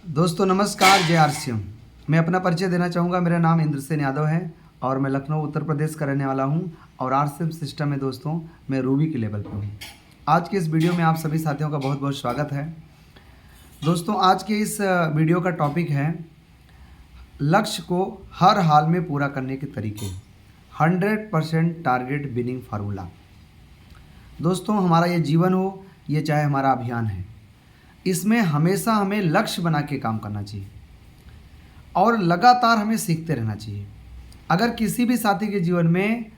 दोस्तों नमस्कार, जय आरसीएम। मैं अपना परिचय देना चाहूँगा। मेरा नाम इंद्रसेन यादव है और मैं लखनऊ उत्तर प्रदेश का रहने वाला हूँ और आरसीएम सिस्टम में दोस्तों मैं रूबी के लेवल पे हूँ। आज के इस वीडियो में आप सभी साथियों का बहुत बहुत स्वागत है। दोस्तों आज के इस वीडियो का टॉपिक है लक्ष्य को हर हाल में पूरा करने के तरीके, 100% टारगेट विनिंग फार्मूला। दोस्तों हमारा ये जीवन हो, ये चाहे हमारा अभियान है, इसमें हमेशा हमें लक्ष्य बना के काम करना चाहिए और लगातार हमें सीखते रहना चाहिए। अगर किसी भी साथी के जीवन में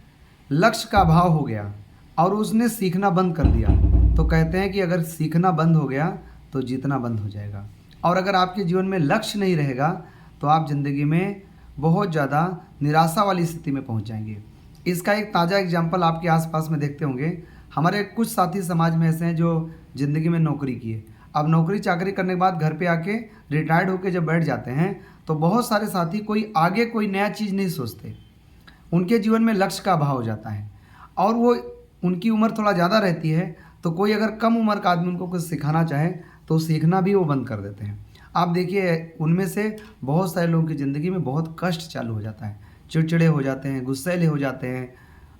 लक्ष्य का अभाव हो गया और उसने सीखना बंद कर दिया तो कहते हैं कि अगर सीखना बंद हो गया तो जीतना बंद हो जाएगा। और अगर आपके जीवन में लक्ष्य नहीं रहेगा तो आप ज़िंदगी में बहुत ज़्यादा निराशा वाली स्थिति में पहुंच जाएंगे। इसका एक ताज़ा एग्जाम्पल आपके आसपास में देखते होंगे। हमारे कुछ साथी समाज में ऐसे हैं जो ज़िंदगी में नौकरी किए, अब नौकरी चाकरी करने के बाद घर पे आके रिटायर्ड होके जब बैठ जाते हैं तो बहुत सारे साथी कोई आगे कोई नया चीज़ नहीं सोचते। उनके जीवन में लक्ष्य का अभाव हो जाता है और वो उनकी उम्र थोड़ा ज़्यादा रहती है तो कोई अगर कम उम्र का आदमी उनको कुछ सिखाना चाहे तो सीखना भी वो बंद कर देते हैं। आप देखिए उनमें से बहुत सारे लोगों की ज़िंदगी में बहुत कष्ट चालू हो जाता है, चिड़चिड़े हो जाते हैं, गुस्सैले हो जाते हैं,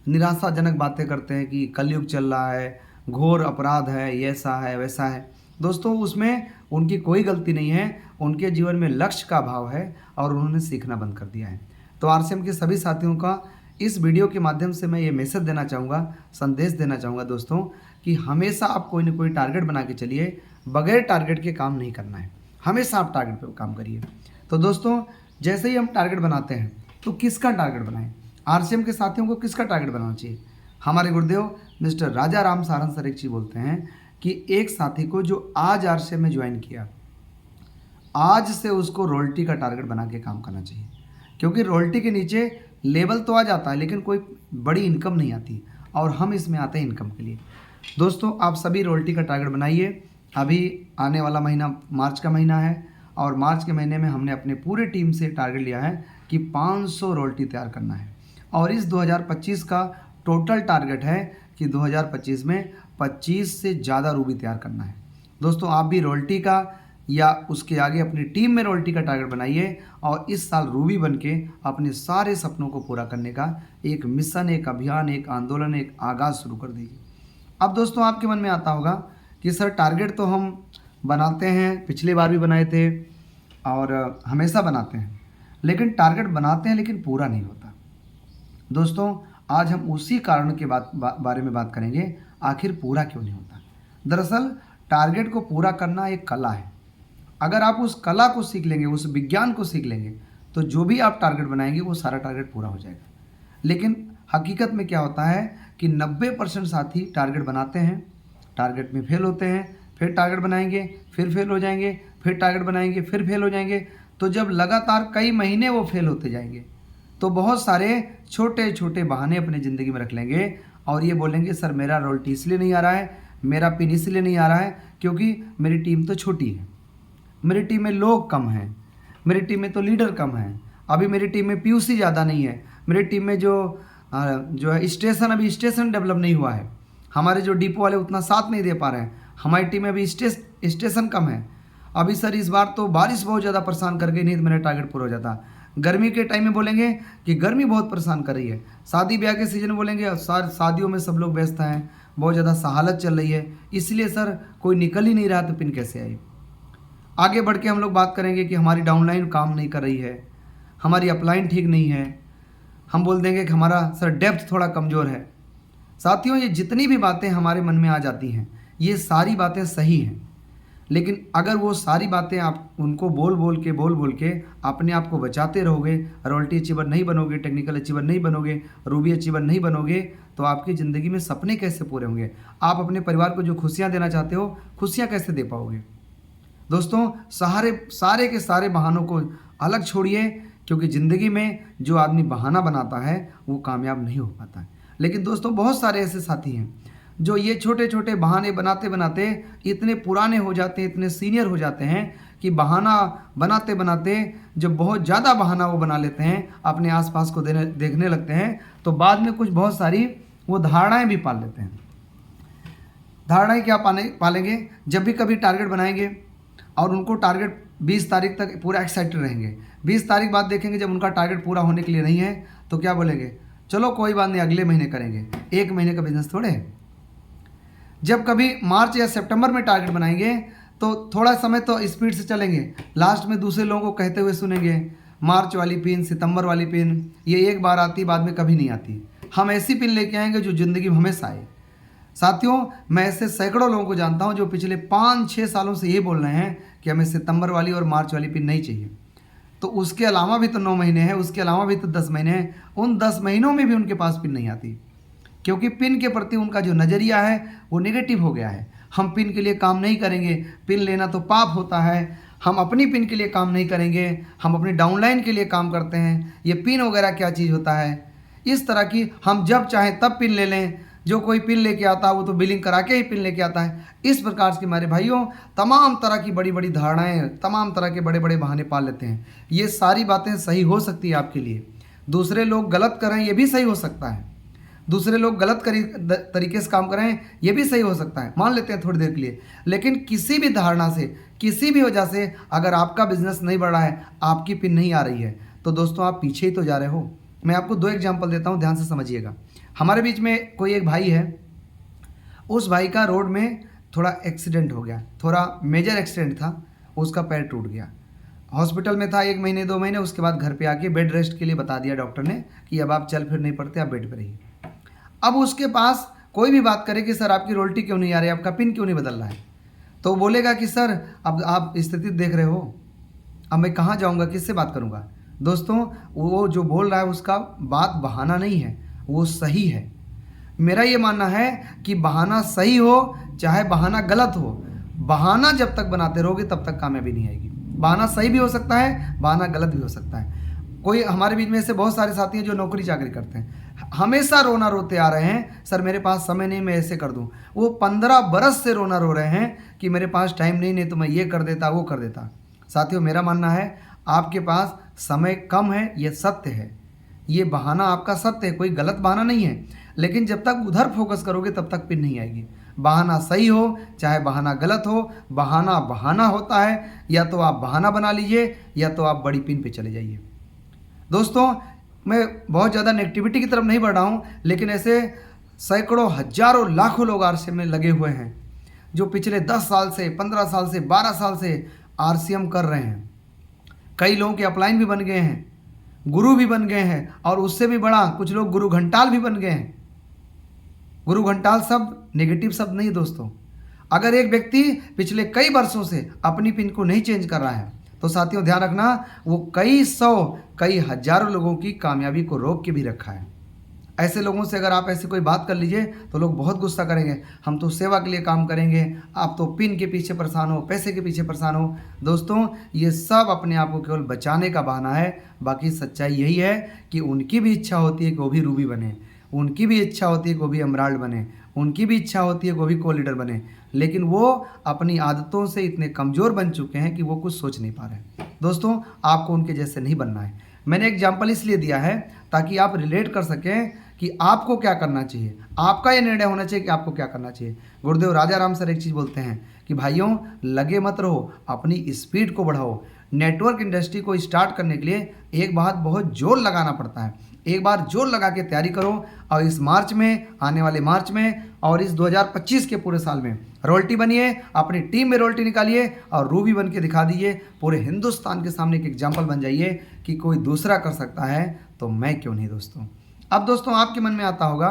निराशाजनक बातें करते हैं कि कलयुग चल रहा है, घोर अपराध है, ये ऐसा है वैसा है। दोस्तों उसमें उनकी कोई गलती नहीं है, उनके जीवन में लक्ष्य का अभाव है और उन्होंने सीखना बंद कर दिया है। तो आरसीएम के सभी साथियों का इस वीडियो के माध्यम से मैं ये मैसेज देना चाहूँगा, संदेश देना चाहूँगा दोस्तों कि हमेशा आप कोई ना कोई टारगेट बना के चलिए। बगैर टारगेट के काम नहीं करना है, हमेशा आप टारगेट पर काम करिए। तो दोस्तों जैसे ही हम टारगेट बनाते हैं तो किसका टारगेट बनाएं? आरसीएम के साथियों को किसका टारगेट बनाना चाहिए? हमारे गुरुदेव मिस्टर राजा राम सारन सर एक चीज़ बोलते हैं कि एक साथी को जो आज आरसीएम में ज्वाइन किया, आज से उसको रॉयल्टी का टारगेट बना के काम करना चाहिए। क्योंकि रॉयल्टी के नीचे लेवल तो आ जाता है लेकिन कोई बड़ी इनकम नहीं आती और हम इसमें आते हैं इनकम के लिए। दोस्तों आप सभी रॉयल्टी का टारगेट बनाइए। अभी आने वाला महीना मार्च का महीना है और मार्च के महीने में हमने अपने पूरे टीम से टारगेट लिया है कि 500 रॉयल्टी तैयार करना है और इस 2025 का टोटल टारगेट है कि 2025 में 25 से ज़्यादा रूबी तैयार करना है। दोस्तों आप भी रॉयल्टी का या उसके आगे अपनी टीम में रॉयल्टी का टारगेट बनाइए और इस साल रूबी बन के अपने सारे सपनों को पूरा करने का एक मिशन, एक अभियान, एक आंदोलन, एक आगाज़ शुरू कर दीजिए। अब दोस्तों आपके मन में आता होगा कि सर टारगेट तो हम बनाते हैं, पिछली बार भी बनाए थे और हमेशा बनाते हैं, लेकिन टारगेट बनाते हैं लेकिन पूरा नहीं होता। दोस्तों आज हम उसी कारण के बारे में बात करेंगे, आखिर पूरा क्यों नहीं होता। दरअसल टारगेट को पूरा करना एक कला है। अगर आप उस कला को सीख लेंगे, उस विज्ञान को सीख लेंगे तो जो भी आप टारगेट बनाएंगे वो सारा टारगेट पूरा हो जाएगा। लेकिन हकीकत में क्या होता है कि 90% साथी टारगेट बनाते हैं, टारगेट में फेल होते हैं, फिर टारगेट बनाएंगे, फिर फेल हो जाएंगे, फिर टारगेट बनाएंगे, फिर फेल हो जाएंगे। तो जब लगातार कई महीने वो फेल होते जाएंगे तो बहुत सारे छोटे छोटे बहाने अपनी ज़िंदगी में रख लेंगे और ये बोलेंगे सर मेरा रॉयल्टी इसलिए नहीं आ रहा है, मेरा पिन इसलिए नहीं आ रहा है क्योंकि मेरी टीम तो छोटी है, मेरी टीम में लोग कम हैं, मेरी टीम में तो लीडर कम हैं, अभी मेरी टीम में पीयूसी ज़्यादा नहीं है, मेरी टीम में जो है स्टेशन अभी स्टेशन डेवलप नहीं हुआ है, हमारे जो डिपो वाले उतना साथ नहीं दे पा रहे हैं, हमारी टीम में अभी स्टेशन कम है, अभी सर इस बार तो बारिश बहुत ज़्यादा परेशान कर गई, नहीं तो मेरा टारगेट पूरा हो जाता। गर्मी के टाइम में बोलेंगे कि गर्मी बहुत परेशान कर रही है, शादी ब्याह के सीजन में बोलेंगे शादियों में सब लोग व्यस्त हैं, बहुत ज़्यादा सहालत चल रही है, इसलिए सर कोई निकल ही नहीं रहा तो पिन कैसे आए। आगे बढ़ के हम लोग बात करेंगे कि हमारी डाउनलाइन काम नहीं कर रही है, हमारी अपलाइन ठीक नहीं है, हम बोल देंगे कि हमारा सर डेप्थ थोड़ा कमज़ोर है। साथियों ये जितनी भी बातें हमारे मन में आ जाती हैं ये सारी बातें सही हैं, लेकिन अगर वो सारी बातें आप उनको बोल बोल के अपने आप को बचाते रहोगे, रॉयल्टी अचीवर नहीं बनोगे, टेक्निकल अचीवर नहीं बनोगे, रूबी अचीवर नहीं बनोगे तो आपकी ज़िंदगी में सपने कैसे पूरे होंगे? आप अपने परिवार को जो खुशियाँ देना चाहते हो खुशियाँ कैसे दे पाओगे? दोस्तों सारे के सारे बहानों को अलग छोड़िए, क्योंकि ज़िंदगी में जो आदमी बहाना बनाता है वो कामयाब नहीं हो पाता है। लेकिन दोस्तों बहुत सारे ऐसे साथी हैं जो ये छोटे छोटे बहाने बनाते बनाते इतने पुराने हो जाते हैं, इतने सीनियर हो जाते हैं कि बहाना बनाते बनाते जब बहुत ज़्यादा बहाना वो बना लेते हैं, अपने आसपास को देखने लगते हैं तो बाद में कुछ बहुत सारी वो धारणाएं भी पाल लेते हैं। धारणाएं क्या पालेंगे? जब भी कभी टारगेट बनाएंगे और उनको टारगेट 20 तारीख तक पूरा एक्साइटेड रहेंगे। 20 तारीख बाद देखेंगे जब उनका टारगेट पूरा होने के लिए नहीं है तो क्या बोलेंगे, चलो कोई बात नहीं अगले महीने करेंगे। 1 महीने का बिजनेस थोड़े है। जब कभी मार्च या सितंबर में टारगेट बनाएंगे तो थोड़ा समय तो स्पीड से चलेंगे, लास्ट में दूसरे लोगों को कहते हुए सुनेंगे मार्च वाली पिन, सितंबर वाली पिन ये एक बार आती, बाद में कभी नहीं आती। हम ऐसी पिन लेके आएंगे जो ज़िंदगी में हमेशा आए। साथियों, मैं ऐसे सैकड़ों लोगों को जानता हूं जो पिछले 5-6 सालों से ये बोल रहे हैं कि हमें सितंबर वाली और मार्च वाली पिन नहीं चाहिए। तो उसके अलावा भी तो 9 महीने हैं, उसके अलावा भी तो 10 महीने हैं। उन 10 महीनों में भी उनके पास पिन नहीं आती, क्योंकि पिन के प्रति उनका जो नज़रिया है वो नेगेटिव हो गया है। हम पिन के लिए काम नहीं करेंगे, पिन लेना तो पाप होता है। हम अपनी पिन के लिए काम नहीं करेंगे, हम अपनी डाउनलाइन के लिए काम करते हैं। ये पिन वगैरह क्या चीज़ होता है, इस तरह की हम जब चाहें तब पिन ले लें। जो कोई पिन लेके आता है वो तो बिलिंग करा के ही पिन लेके आता है। इस प्रकार से हमारे भाइयों तमाम तरह की बड़ी बड़ी धारणाएं, तमाम तरह के बड़े बड़े बहाने पाल लेते हैं। ये सारी बातें सही हो सकती है आपके लिए, दूसरे लोग गलत करें ये भी सही हो सकता है, दूसरे लोग गलत तरीके से काम करें ये भी सही हो सकता है, मान लेते हैं थोड़ी देर के लिए। लेकिन किसी भी धारणा से, किसी भी वजह से अगर आपका बिजनेस नहीं बढ़ रहा है, आपकी पिन नहीं आ रही है, तो दोस्तों आप पीछे ही तो जा रहे हो। मैं आपको 2 एग्जाम्पल देता हूँ, ध्यान से समझिएगा। हमारे बीच में कोई एक भाई है, उस भाई का रोड में थोड़ा एक्सीडेंट हो गया, थोड़ा मेजर एक्सीडेंट था, उसका पैर टूट गया। हॉस्पिटल में था 1 महीने 2 महीने, उसके बाद घर पे आके बेड रेस्ट के लिए बता दिया डॉक्टर ने कि अब आप चल फिर नहीं पड़ते, आप बेड पर रहिए। अब उसके पास कोई भी बात करे कि सर आपकी रोल्टी क्यों नहीं आ रही, आपका पिन क्यों नहीं बदल रहा है, तो वो बोलेगा कि सर अब आप स्थिति देख रहे हो, अब मैं कहाँ जाऊँगा, किससे बात करूँगा। दोस्तों, वो जो बोल रहा है उसका बात बहाना नहीं है, वो सही है। मेरा ये मानना है कि बहाना सही हो चाहे बहाना गलत हो, बहाना जब तक बनाते रहोगे तब तक कामयाबी नहीं आएगी। बहाना सही भी हो सकता है, बहाना गलत भी हो सकता है। कोई हमारे बीच में ऐसे बहुत सारे साथी हैं जो नौकरी चाकरी करते हैं, हमेशा रोना रोते आ रहे हैं, सर मेरे पास समय नहीं, मैं ऐसे कर दूं। वो 15 बरस से रोना रो रहे हैं कि मेरे पास टाइम नहीं तो मैं ये कर देता, वो कर देता। साथियों, मेरा मानना है आपके पास समय कम है, ये सत्य है, ये बहाना आपका सत्य है, कोई गलत बहाना नहीं है। लेकिन जब तक उधर फोकस करोगे तब तक पिन नहीं आएगी। बहाना सही हो चाहे बहाना गलत हो, बहाना बहाना होता है। या तो आप बहाना बना लीजिए या तो आप बड़ी पिन पे चले जाइए। दोस्तों, मैं बहुत ज़्यादा नेगेटिविटी की तरफ नहीं बढ़ रहा हूँ, लेकिन ऐसे सैकड़ों हजारों लाखों लोग आरसीएम में लगे हुए हैं जो पिछले 10 साल से, 15 साल से, 12 साल से आरसीएम कर रहे हैं। कई लोगों के अपलाइन भी बन गए हैं, गुरु भी बन गए हैं, और उससे भी बड़ा कुछ लोग गुरु घंटाल भी बन गए हैं। गुरु घंटाल शब्द नेगेटिव शब्द नहीं दोस्तों। अगर एक व्यक्ति पिछले कई वर्षों से अपनी पिन को नहीं चेंज कर रहा है तो साथियों ध्यान रखना, वो कई सौ, कई हजारों लोगों की कामयाबी को रोक के भी रखा है। ऐसे लोगों से अगर आप ऐसी कोई बात कर लीजिए तो लोग बहुत गुस्सा करेंगे, हम तो सेवा के लिए काम करेंगे, आप तो पिन के पीछे परेशान हो, पैसे के पीछे परेशान हो। दोस्तों, ये सब अपने आप को केवल बचाने का बहाना है। बाकी सच्चाई यही है कि उनकी भी इच्छा होती है कि वो भी रूबी बने, उनकी भी इच्छा होती है कि वो भी एमराल्ड बने, उनकी भी इच्छा होती है कि वो भी को लीडर बने, लेकिन वो अपनी आदतों से इतने कमज़ोर बन चुके हैं कि वो कुछ सोच नहीं पा रहे। दोस्तों, आपको उनके जैसे नहीं बनना है। मैंने एग्जाम्पल इसलिए दिया है ताकि आप रिलेट कर सकें कि आपको क्या करना चाहिए। आपका ये निर्णय होना चाहिए कि आपको क्या करना चाहिए। गुरुदेव राजा राम सर एक चीज़ बोलते हैं कि भाइयों, लगे मत रहो, अपनी स्पीड को बढ़ाओ। नेटवर्क इंडस्ट्री को स्टार्ट करने के लिए एक बात बहुत जोर लगाना पड़ता है। एक बार जोर लगा के तैयारी करो, और इस मार्च में, आने वाले मार्च में, और इस 2025 के पूरे साल में रॉयल्टी बनिए, अपनी टीम में रॉयल्टी निकालिए और रूबी बन के दिखा दीजिए। पूरे हिंदुस्तान के सामने एक एग्जाम्पल बन जाइए कि कोई दूसरा कर सकता है तो मैं क्यों नहीं। दोस्तों, अब दोस्तों आपके मन में आता होगा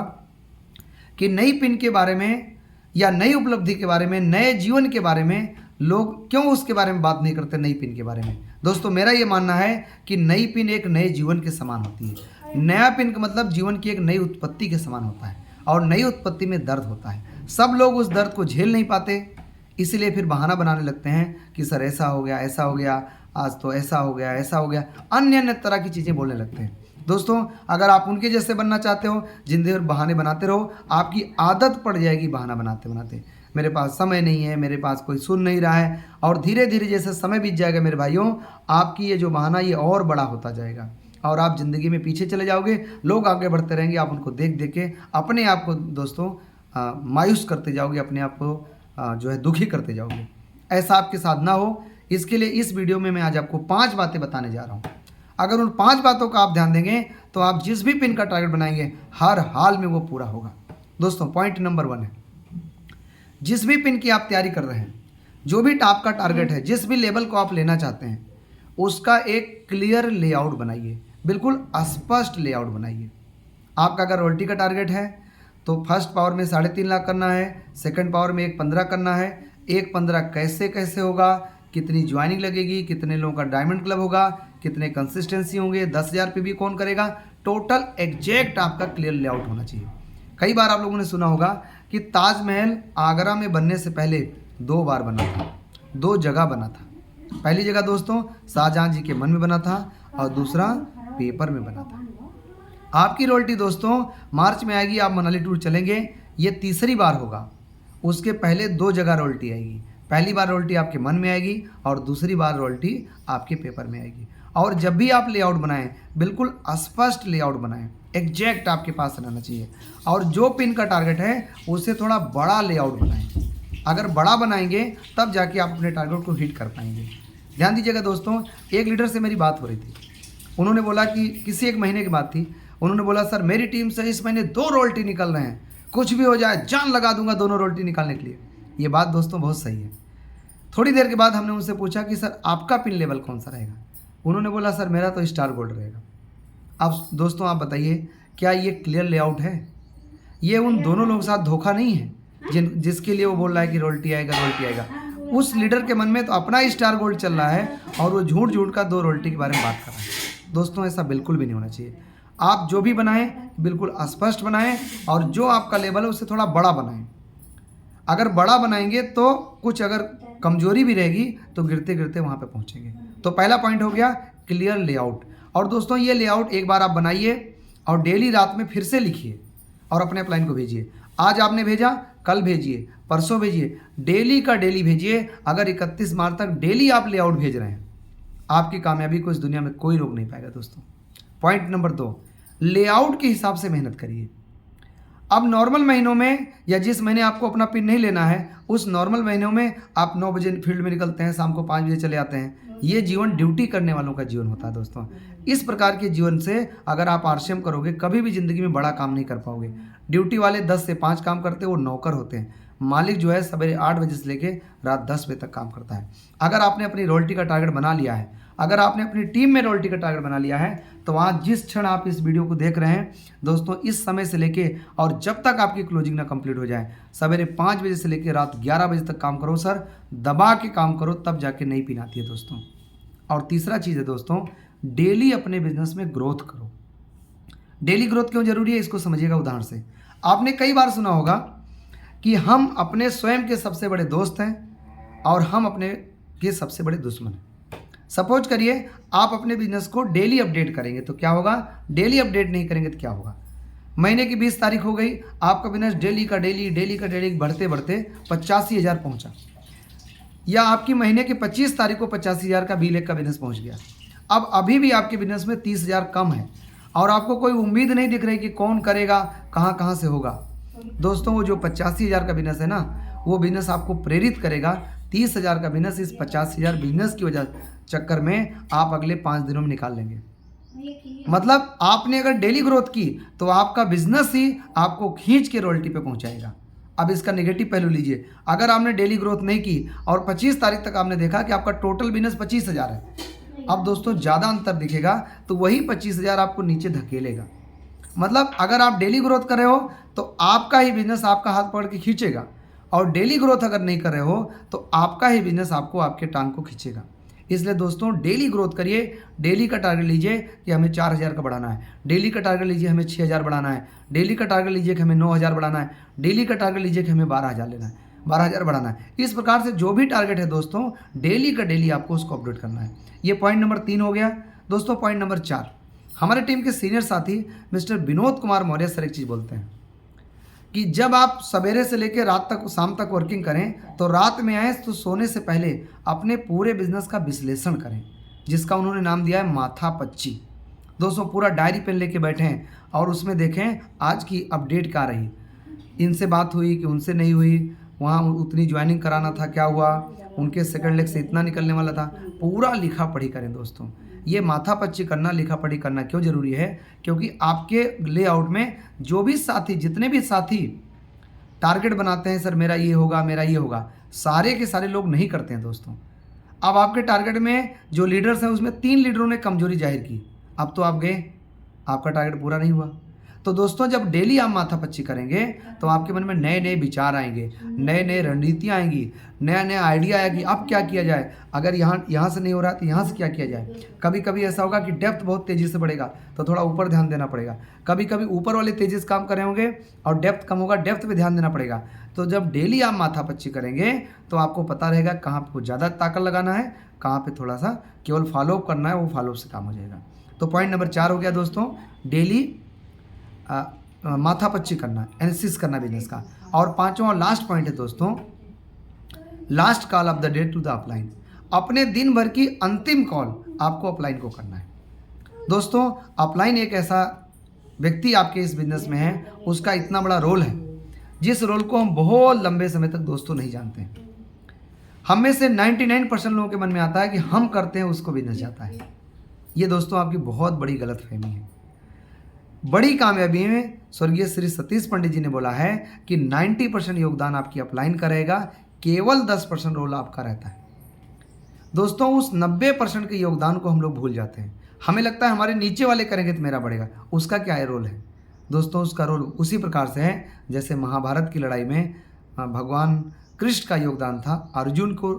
कि नई पिन के बारे में या नई उपलब्धि के बारे में, नए जीवन के बारे में लोग क्यों उसके बारे में बात नहीं करते, नई पिन के बारे में। दोस्तों, मेरा ये मानना है कि नई पिन एक नए जीवन के समान होती है। नया पिन का मतलब जीवन की एक नई उत्पत्ति के समान होता है, और नई उत्पत्ति में दर्द होता है। सब लोग उस दर्द को झेल नहीं पाते, इसलिए फिर बहाना बनाने लगते हैं कि सर ऐसा हो गया, ऐसा हो गया, आज तो ऐसा हो गया, ऐसा हो गया, अन्य अन्य तरह की चीज़ें बोलने लगते हैं। दोस्तों, अगर आप उनके जैसे बनना चाहते हो, जिंदगी भर बहाने बनाते रहो, आपकी आदत पड़ जाएगी बहाना बनाते बनाते। मेरे पास समय नहीं है, मेरे पास कोई सुन नहीं रहा है, और धीरे धीरे जैसे समय बीत जाएगा मेरे भाइयों, आपकी ये जो बहाना ये और बड़ा होता जाएगा, और आप ज़िंदगी में पीछे चले जाओगे। लोग आगे बढ़ते रहेंगे, आप उनको देख देख के अपने आप को दोस्तों मायूस करते जाओगे, अपने आप को जो है दुखी करते जाओगे। ऐसा आपके साथ ना हो, इसके लिए इस वीडियो में मैं आज आपको 5 बातें बताने जा रहा हूँ। अगर उन 5 बातों का आप ध्यान देंगे तो आप जिस भी पिन का टारगेट बनाएंगे हर हाल में वो पूरा होगा। दोस्तों पॉइंट नंबर 1 है, जिस भी पिन की आप तैयारी कर रहे हैं, जो भी आपका टारगेट है, जिस भी लेवल को आप लेना चाहते हैं, उसका एक क्लियर लेआउट बनाइए, बिल्कुल स्पष्ट लेआउट बनाइए। आपका अगर रॉयल्टी का टारगेट है तो फर्स्ट पावर में 3.5 लाख करना है, सेकंड पावर में 1.15 करना है। 1.15 कैसे कैसे होगा, कितनी ज्वाइनिंग लगेगी, कितने लोगों का डायमंड क्लब होगा, कितने कंसिस्टेंसी होंगे, 10,000 पीवी कौन करेगा, टोटल एग्जैक्ट आपका क्लियर लेआउट होना चाहिए। कई बार आप लोगों ने सुना होगा कि ताजमहल आगरा में बनने से पहले 2 बार बना था, 2 जगह बना था। पहली जगह दोस्तों शाहजहां जी के मन में बना था और दूसरा पेपर में बना था। आपकी रॉयल्टी दोस्तों मार्च में आएगी, आप मनाली टूर चलेंगे, ये तीसरी बार होगा। उसके पहले 2 जगह रॉयल्टी आएगी। पहली बार रॉयल्टी आपके मन में आएगी और दूसरी बार रॉयल्टी आपके पेपर में आएगी। और जब भी आप लेआउट बनाएं बिल्कुल स्पष्ट लेआउट बनाएं, एग्जैक्ट आपके पास रहना चाहिए। और जो पिन का टारगेट है उससे थोड़ा बड़ा लेआउट बनाएं। अगर बड़ा बनाएंगे तब जाके आप अपने टारगेट को हिट कर पाएंगे। ध्यान दीजिएगा दोस्तों, एक लीडर से मेरी बात हो रही थी। उन्होंने बोला कि किसी एक महीने की बात थी, उन्होंने बोला सर मेरी टीम से इस महीने 2 रॉयल्टी निकल रहे हैं, कुछ भी हो जाए जान लगा दूंगा दोनों रॉयल्टी निकालने के लिए। ये बात दोस्तों बहुत सही है। थोड़ी देर के बाद हमने उनसे पूछा कि सर आपका पिन लेवल कौन सा रहेगा। उन्होंने बोला सर मेरा तो स्टार गोल्ड रहेगा। अब दोस्तों आप बताइए क्या ये क्लियर लेआउट है? ये उन दोनों लोगों के साथ धोखा नहीं है जिसके लिए वो बोल रहा है कि रॉयल्टी आएगा रॉयल्टी आएगा। उस लीडर के मन में तो अपना स्टार गोल्ड चल रहा है और वो झूठ झूठ का 2 रॉयल्टी के बारे में बात कर रहा है। दोस्तों ऐसा बिल्कुल भी नहीं होना चाहिए। आप जो भी बनाएं बिल्कुल स्पष्ट बनाएं और जो आपका लेवल है उससे थोड़ा बड़ा बनाएं। अगर बड़ा बनाएंगे तो कुछ अगर कमजोरी भी रहेगी तो गिरते गिरते वहाँ पे पहुँचेंगे। तो पहला पॉइंट हो गया क्लियर लेआउट। और दोस्तों ये लेआउट एक बार आप बनाइए और डेली रात में फिर से लिखिए और अपने अपलाइन को भेजिए। आज आपने भेजा, कल भेजिए, परसों भेजिए, डेली का डेली भेजिए। अगर 31 मार्च तक डेली आप लेआउट भेज रहे हैं, आपकी कामयाबी को इस दुनिया में कोई रोक नहीं पाएगा दोस्तों। पॉइंट नंबर 2, लेआउट के हिसाब से मेहनत करिए। अब नॉर्मल महीनों में या जिस महीने आपको अपना पिन नहीं लेना है उस नॉर्मल महीनों में आप 9 बजे फील्ड में निकलते हैं, शाम को 5 बजे चले आते हैं। ये जीवन ड्यूटी करने वालों का जीवन होता है दोस्तों। इस प्रकार के जीवन से अगर आप आरसीएम करोगे कभी भी ज़िंदगी में बड़ा काम नहीं कर पाओगे। ड्यूटी वाले 10 से 5 काम करते हैं, वो नौकर होते हैं। मालिक जो है सवेरे 8 बजे से लेकर रात 10 बजे तक काम करता है। अगर आपने अपनी रॉयल्टी का टारगेट बना लिया है, अगर आपने अपनी टीम में रॉयल्टी का टारगेट बना लिया है, तो आज जिस क्षण आप इस वीडियो को देख रहे हैं दोस्तों, इस समय से लेके और जब तक आपकी क्लोजिंग ना कंप्लीट हो जाए, सवेरे 5 बजे से लेकर रात 11 बजे तक काम करो सर, दबा के काम करो, तब जाके नई पिन आती है दोस्तों। और तीसरा चीज़ है दोस्तों, डेली अपने बिजनेस में ग्रोथ करो। डेली ग्रोथ क्यों जरूरी है इसको समझिएगा उदाहरण से। आपने कई बार सुना होगा कि हम अपने स्वयं के सबसे बड़े दोस्त हैं और हम अपने के सबसे बड़े दुश्मन हैं। सपोज करिए आप अपने बिजनेस को डेली अपडेट करेंगे तो क्या होगा, डेली अपडेट नहीं करेंगे तो क्या होगा। महीने की 20 तारीख हो गई, आपका बिजनेस डेली का डेली बढ़ते बढ़ते 85,000 पहुंचा, या आपकी महीने की 25 तारीख को 85,000 का B.Lic का बिजनेस पहुंच गया। अब अभी भी आपके बिजनेस में 30,000 कम है और आपको कोई उम्मीद नहीं दिख रही कि कौन करेगा, कहाँ से होगा। दोस्तों वो जो 85,000 का बिजनेस है ना, वो बिजनेस आपको प्रेरित करेगा। 30,000 का बिजनेस इस 85,000 बिजनेस की वजह चक्कर में आप अगले 5 दिनों में निकाल लेंगे। मतलब आपने अगर डेली ग्रोथ की तो आपका बिजनेस ही आपको खींच के रॉयल्टी पे पहुंचाएगा। अब इसका नेगेटिव पहलू लीजिए, अगर आपने डेली ग्रोथ नहीं की और 25 तारीख तक आपने देखा कि आपका टोटल बिजनेस 25,000 है, अब दोस्तों ज़्यादा अंतर दिखेगा तो वही 25,000 आपको नीचे धकेलेगा। मतलब अगर आप डेली ग्रोथ कर रहे हो तो आपका ही बिजनेस आपका हाथ पकड़ के खींचेगा, और डेली ग्रोथ अगर नहीं कर रहे हो तो आपका ही बिजनेस आपको आपके टांग को खींचेगा। इसलिए दोस्तों डेली ग्रोथ करिए। डेली का टारगेट लीजिए कि हमें 4,000 का बढ़ाना है, डेली का टारगेट लीजिए हमें 6,000 बढ़ाना है, डेली का टारगेट लीजिए कि हमें 9,000 बढ़ाना है, डेली का टारगेट लीजिए कि हमें 12,000 लेना है, 12,000 बढ़ाना है। इस प्रकार से जो भी टारगेट है दोस्तों डेली का डेली आपको उसको अपडेट करना है। ये पॉइंट नंबर 3 हो गया दोस्तों। पॉइंट नंबर 4, हमारे टीम के सीनियर साथी मिस्टर विनोद कुमार मौर्य सर एक चीज़ बोलते हैं कि जब आप सवेरे से लेकर रात तक शाम तक वर्किंग करें तो रात में आए तो सोने से पहले अपने पूरे बिजनेस का विश्लेषण करें, जिसका उन्होंने नाम दिया है माथा पच्ची। दोस्तों पूरा डायरी पेन लेके बैठें और उसमें देखें आज की अपडेट क्या रही, इनसे बात हुई कि उनसे नहीं हुई, वहाँ उतनी ज्वाइनिंग कराना था क्या हुआ, उनके सेकंड लेग से इतना निकलने वाला था। पूरा लिखा पढ़ी करें दोस्तों। ये माथापच्ची करना, लिखा पढ़ी करना क्यों ज़रूरी है? क्योंकि आपके लेआउट में जो भी साथी, जितने भी साथी टारगेट बनाते हैं, सर मेरा ये होगा, मेरा ये होगा, सारे के सारे लोग नहीं करते हैं दोस्तों। अब आपके टारगेट में जो लीडर्स हैं उसमें 3 लीडरों ने कमजोरी जाहिर की, अब तो आप गए, आपका टारगेट पूरा नहीं हुआ। तो दोस्तों जब डेली आप माथापच्ची करेंगे तो आपके मन में नए नए विचार आएंगे, नए नए रणनीतियाँ आएंगी, नया नया आइडिया आएगी, अब क्या किया जाए, अगर यहाँ से नहीं हो रहा तो यहाँ से क्या किया जाए। कभी कभी ऐसा होगा कि डेप्थ बहुत तेज़ी से बढ़ेगा तो थोड़ा ऊपर ध्यान देना पड़ेगा, कभी कभी ऊपर वाले तेज़ी से काम कर रहे होंगे और डेप्थ कम होगा, डेप्थ पे ध्यान देना पड़ेगा। तो जब डेली आप माथापच्ची करेंगे तो आपको पता रहेगा कहाँ पे ज़्यादा ताकत लगाना है, कहाँ पे थोड़ा सा केवल फॉलोअप करना है, वो फॉलोअप से काम हो जाएगा। तो पॉइंट नंबर 4 हो गया दोस्तों, डेली माथापच्ची करना, एनालिसिस करना बिजनेस का। और 5वां और लास्ट पॉइंट है दोस्तों, last call of the day to the upline. अपने दिन भर की अंतिम कॉल आपको अपलाइन को करना है दोस्तों। अपलाइन एक ऐसा व्यक्ति आपके इस बिजनेस में है, उसका इतना बड़ा रोल है जिस रोल को हम बहुत लंबे समय तक दोस्तों नहीं जानते हैं। हम में से 99% लोगों के मन में आता है कि हम करते हैं उसको बिजनेस जाता है। ये दोस्तों आपकी बहुत बड़ी गलतफहमी है। बड़ी कामयाबी में स्वर्गीय श्री सतीश पंडित जी ने बोला है कि 90% योगदान आपकी अपलाइन करेगा, केवल 10% रोल आपका रहता है। दोस्तों उस 90% के योगदान को हम लोग भूल जाते हैं। हमें लगता है हमारे नीचे वाले करेंगे तो मेरा बढ़ेगा, उसका क्या है रोल है दोस्तों? उसका रोल उसी प्रकार से है जैसे महाभारत की लड़ाई में भगवान कृष्ण का योगदान था अर्जुन को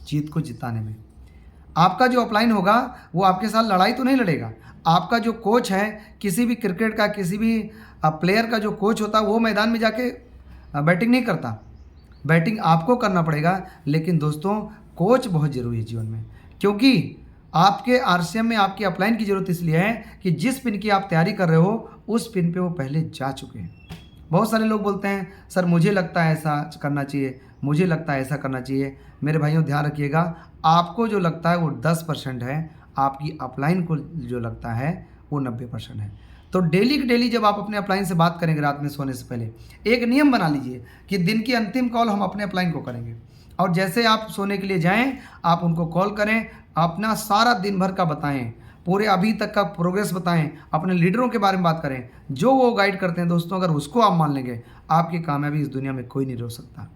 जीत को जिताने में। आपका जो अपलाइन होगा वो आपके साथ लड़ाई तो नहीं लड़ेगा। आपका जो कोच है, किसी भी क्रिकेट का, किसी भी प्लेयर का जो कोच होता है वो मैदान में जाके बैटिंग नहीं करता, बैटिंग आपको करना पड़ेगा। लेकिन दोस्तों कोच बहुत ज़रूरी है जीवन में, क्योंकि आपके आरसीएम में आपकी अपलाइन की ज़रूरत इसलिए है कि जिस पिन की आप तैयारी कर रहे हो उस पिन पे वो पहले जा चुके हैं। बहुत सारे लोग बोलते हैं सर मुझे लगता है ऐसा करना चाहिए, मुझे लगता है ऐसा करना चाहिए। मेरे भाइयों ध्यान रखिएगा, आपको जो लगता है वो 10% है, आपकी अपलाइन को जो लगता है वो 90% है। तो डेली की डेली जब आप अपने अपलाइन से बात करेंगे रात में सोने से पहले, एक नियम बना लीजिए कि दिन की अंतिम कॉल हम अपने अपलाइन को करेंगे। और जैसे आप सोने के लिए जाएं आप उनको कॉल करें, अपना सारा दिन भर का बताएं, पूरे अभी तक का प्रोग्रेस बताएं, अपने लीडरों के बारे में बात करें, जो वो गाइड करते हैं दोस्तों। अगर उसको आप मान लेंगे, आपकी कामयाबी इस दुनिया में कोई नहीं रोक सकता।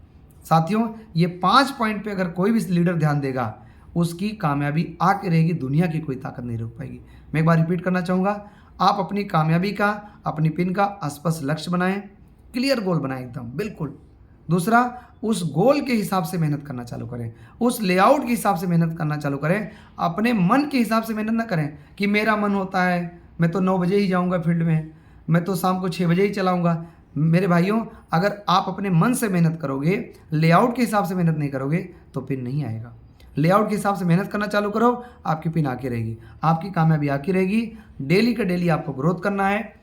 साथियों ये 5 पॉइंट पे अगर कोई भी लीडर ध्यान देगा, उसकी कामयाबी आके रहेगी, दुनिया की कोई ताकत नहीं रोक पाएगी। मैं एक बार रिपीट करना चाहूँगा, आप अपनी कामयाबी का, अपनी पिन का स्पष्ट लक्ष्य बनाएं, क्लियर गोल बनाएं एकदम बिल्कुल। दूसरा, उस गोल के हिसाब से मेहनत करना चालू करें, उस लेआउट के हिसाब से मेहनत करना चालू करें। अपने मन के हिसाब से मेहनत ना करें कि मेरा मन होता है मैं तो 9 बजे ही जाऊंगा फील्ड में, मैं तो शाम को 6 बजे ही चलाऊंगा। मेरे भाइयों अगर आप अपने मन से मेहनत करोगे, लेआउट के हिसाब से मेहनत नहीं करोगे तो पिन नहीं आएगा। लेआउट के हिसाब से मेहनत करना चालू करो, आपकी पिन आके रहेगी, आपकी कामयाबी आके रहेगी। डेली का डेली आपको ग्रोथ करना है,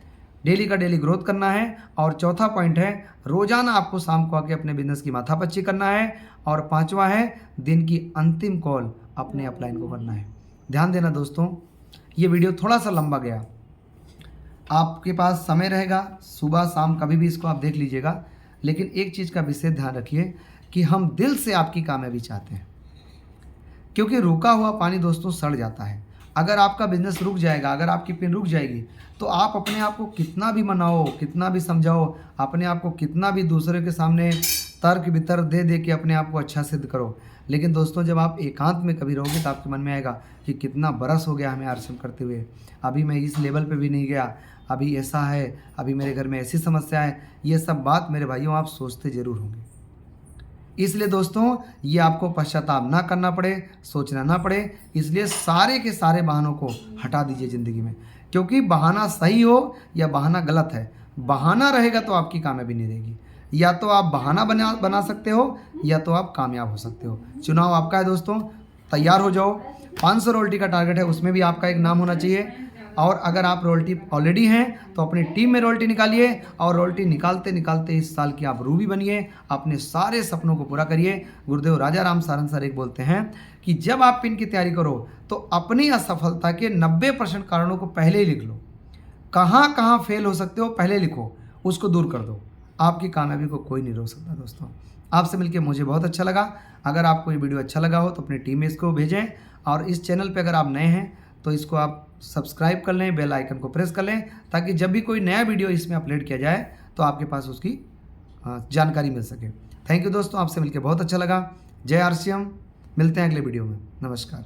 डेली का डेली ग्रोथ करना है। और चौथा पॉइंट है, रोजाना आपको शाम को आके अपने बिजनेस की माथापच्ची करना है। और 5वां है, दिन की अंतिम कॉल अपने अपलाइन को करना है। ध्यान देना दोस्तों, ये वीडियो थोड़ा सा लंबा गया, आपके पास समय रहेगा सुबह शाम कभी भी इसको आप देख लीजिएगा। लेकिन एक चीज़ का विशेष ध्यान रखिए कि हम दिल से आपकी कामयाबी चाहते हैं, क्योंकि रुका हुआ पानी दोस्तों सड़ जाता है। अगर आपका बिजनेस रुक जाएगा, अगर आपकी पिन रुक जाएगी, तो आप अपने आप को कितना भी मनाओ, कितना भी समझाओ, अपने आप को कितना भी दूसरे के सामने तर्क वितर्क दे दे के अपने आप को अच्छा सिद्ध करो, लेकिन दोस्तों जब आप एकांत में कभी रहोगे तो आपके मन में आएगा कि कितना बरस हो गया हमें आरसीएम करते हुए, अभी मैं इस लेवल पे भी नहीं गया, अभी ऐसा है, अभी मेरे घर में ऐसी समस्या है। ये सब बात मेरे भाइयों आप सोचते ज़रूर होंगे। इसलिए दोस्तों ये आपको पश्चाताप ना करना पड़े, सोचना ना पड़े, इसलिए सारे के सारे बहानों को हटा दीजिए ज़िंदगी में। क्योंकि बहाना सही हो या बहाना गलत है, बहाना रहेगा तो आपकी कामयाबी नहीं रहेगी। या तो आप बहाना बना सकते हो या तो आप कामयाब हो सकते हो। चुनाव आपका है दोस्तों, तैयार हो जाओ। 500 रॉयल्टी का टारगेट है, उसमें भी आपका एक नाम होना चाहिए। और अगर आप रॉयल्टी ऑलरेडी हैं तो अपनी टीम में रॉयल्टी निकालिए, और रॉयल्टी निकालते निकालते इस साल की आप रूबी बनिए, अपने सारे सपनों को पूरा करिए। गुरुदेव राजा राम सारन सर एक बोलते हैं कि जब आप पिन की तैयारी करो तो अपनी असफलता के 90% कारणों को पहले ही लिख लो। कहाँ कहाँ फेल हो सकते हो पहले लिखो, उसको दूर कर दो, आपकी कामयाबी को कोई नहीं रोक सकता दोस्तों। आपसे मिलकर मुझे बहुत अच्छा लगा। अगर आपको ये वीडियो अच्छा लगा हो तो अपनी टीम में इसको भेजें, और इस चैनल पे अगर आप नए हैं तो इसको आप सब्सक्राइब कर लें, बेल आइकन को प्रेस कर लें, ताकि जब भी कोई नया वीडियो इसमें अपलोड किया जाए तो आपके पास उसकी जानकारी मिल सके। थैंक यू दोस्तों, आपसे मिलकर बहुत अच्छा लगा। जय RCM, मिलते हैं अगले वीडियो में। नमस्कार।